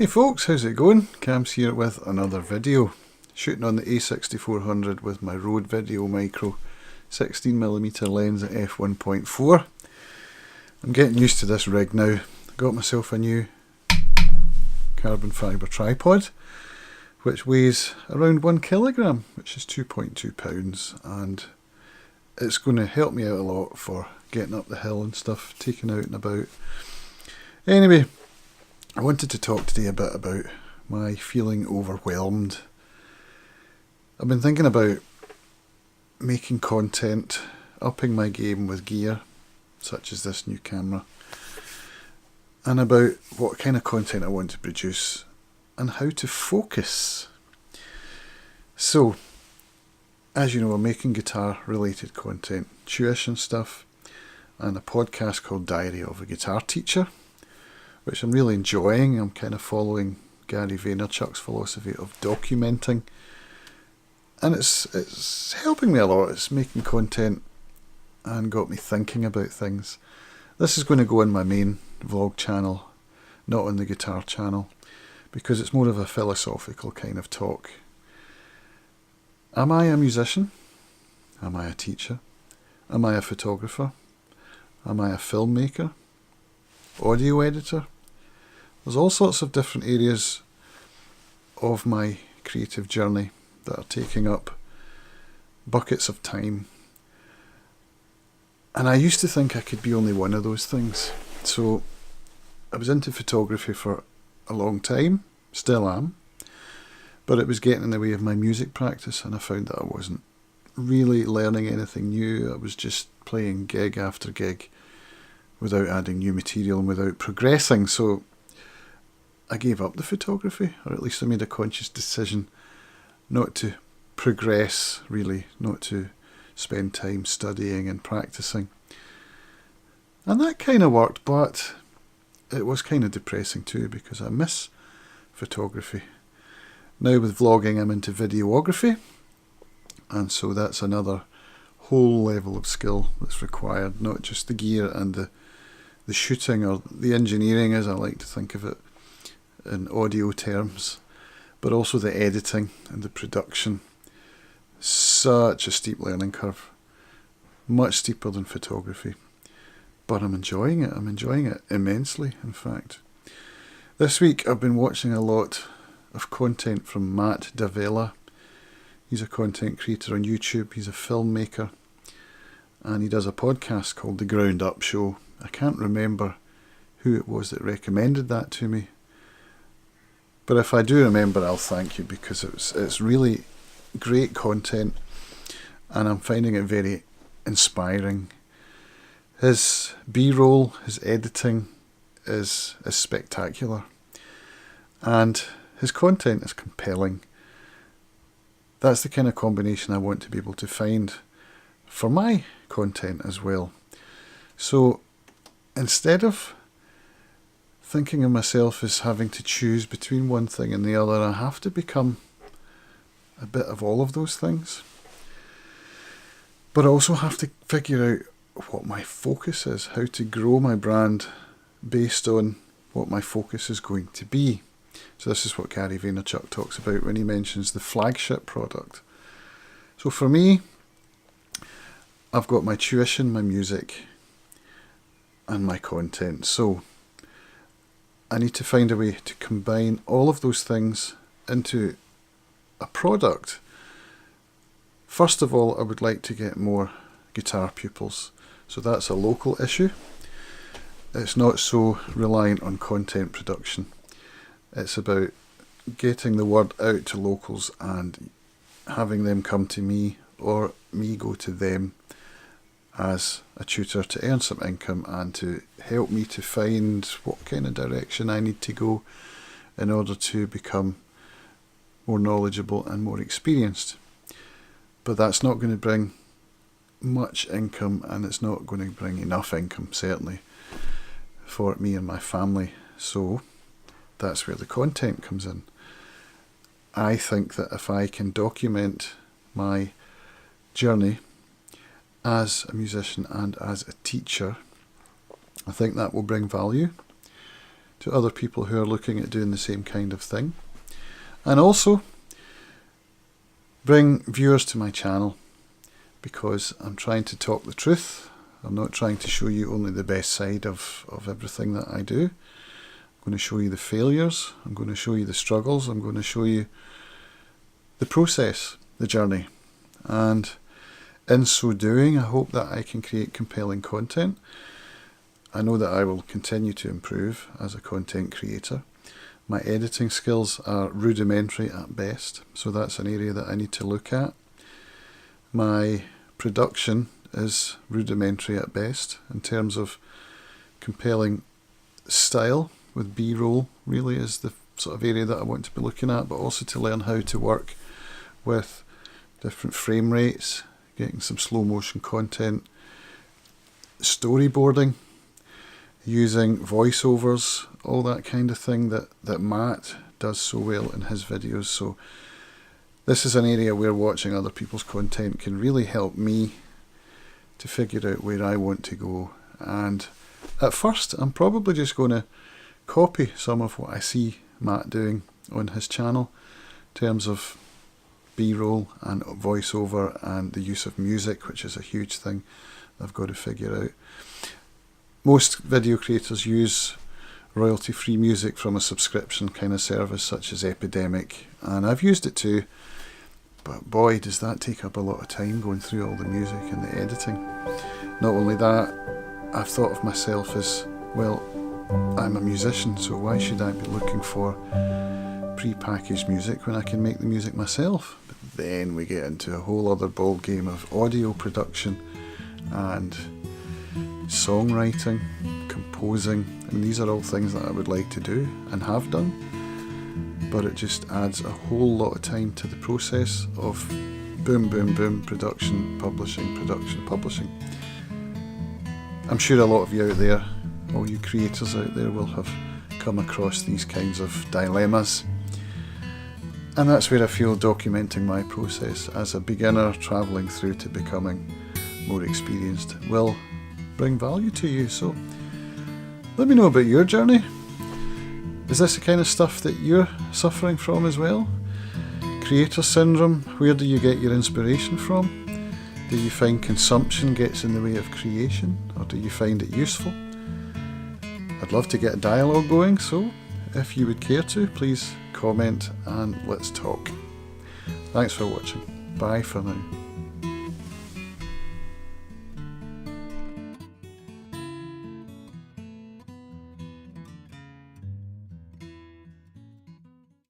Hey folks, how's it going? Cam's here with another video. Shooting on the A6400 with my Rode Video Micro 16mm lens at f1.4. I'm getting used to this rig now. Got myself a new carbon fibre tripod which weighs around 1 kilogram, which is 2.2 pounds, and it's going to help me out a lot for getting up the hill and stuff, taking out and about. Anyway, I wanted to talk today a bit about my feeling overwhelmed. I've been thinking about making content, upping my game with gear, such as this new camera, and about what kind of content I want to produce and how to focus. So, as you know, I'm making guitar related content, tuition stuff, and a podcast called Diary of a Guitar Teacher, which I'm really enjoying. I'm kind of following Gary Vaynerchuk's philosophy of documenting, and it's helping me a lot. It's making content and got me thinking about things. This is going to go on my main vlog channel, not on the guitar channel, because it's more of a philosophical kind of talk. Am I a musician? Am I a teacher? Am I a photographer? Am I a filmmaker? Audio editor? There's all sorts of different areas of my creative journey that are taking up buckets of time, and I used to think I could be only one of those things. So I was into photography for a long time, still am, but it was getting in the way of my music practice, and I found that I wasn't really learning anything new. I was just playing gig after gig without adding new material and without progressing. So I gave up the photography, or at least I made a conscious decision not to progress, really, not to spend time studying and practicing. And that kind of worked, but it was kind of depressing too, because I miss photography. Now with vlogging I'm into videography, and so that's another whole level of skill that's required, not just the gear and the shooting or the engineering, as I like to think of it in audio terms, but also the editing and the production. Such a steep learning curve, much steeper than photography, but I'm enjoying it. I'm enjoying it immensely, in fact. This week I've been watching a lot of content from Matt Davella. He's a content creator on YouTube, he's a filmmaker, and he does a podcast called The Ground Up Show. I can't remember who it was that recommended that to me, but if I do remember, I'll thank you, because it's really great content and I'm finding it very inspiring. His B-roll, his editing is spectacular, and his content is compelling. That's the kind of combination I want to be able to find for my content as well. So instead of thinking of myself as having to choose between one thing and the other, I have to become a bit of all of those things. But I also have to figure out what my focus is, how to grow my brand based on what my focus is going to be. So this is what Gary Vaynerchuk talks about when he mentions the flagship product. So for me, I've got my tuition, my music, and my content. So I need to find a way to combine all of those things into a product. First of all, I would like to get more guitar pupils. So that's a local issue. It's not so reliant on content production. It's about getting the word out to locals and having them come to me, or me go to them as a tutor, to earn some income and to help me to find what kind of direction I need to go in order to become more knowledgeable and more experienced. But that's not going to bring much income, and it's not going to bring enough income, certainly, for me and my family. So that's where the content comes in. I think that if I can document my journey as a musician and as a teacher, I think that will bring value to other people who are looking at doing the same kind of thing. And also bring viewers to my channel, because I'm trying to talk the truth. I'm not trying to show you only the best side of everything that I do. I'm going to show you the failures, I'm going to show you the struggles, I'm going to show you the process, the journey. And in so doing, I hope that I can create compelling content. I know that I will continue to improve as a content creator. My editing skills are rudimentary at best, so that's an area that I need to look at. My production is rudimentary at best in terms of compelling style, with B-roll really is the sort of area that I want to be looking at, but also to learn how to work with different frame rates, getting some slow motion content, storyboarding, using voiceovers, all that kind of thing that Matt does so well in his videos. So this is an area where watching other people's content can really help me to figure out where I want to go. And at first I'm probably just going to copy some of what I see Matt doing on his channel in terms of B-roll and voiceover and the use of music, which is a huge thing I've got to figure out. Most video creators use royalty-free music from a subscription kind of service such as Epidemic, and I've used it too, but boy does that take up a lot of time going through all the music and the editing. Not only that, I've thought of myself as, well, I'm a musician, so why should I be looking for pre-packaged music when I can make the music myself? But then we get into a whole other ball game of audio production and songwriting, composing, and these are all things that I would like to do and have done, but it just adds a whole lot of time to the process of boom, boom, boom, production, publishing, production, publishing. I'm sure a lot of you out there, all you creators out there, will have come across these kinds of dilemmas, and that's where I feel documenting my process as a beginner travelling through to becoming more experienced will bring value to you. So let me know about your journey. Is this the kind of stuff that you're suffering from as well? Creator syndrome, where do you get your inspiration from? Do you find consumption gets in the way of creation, or do you find it useful? I'd love to get a dialogue going, so if you would care to, please comment and let's talk. Thanks for watching. Bye for now.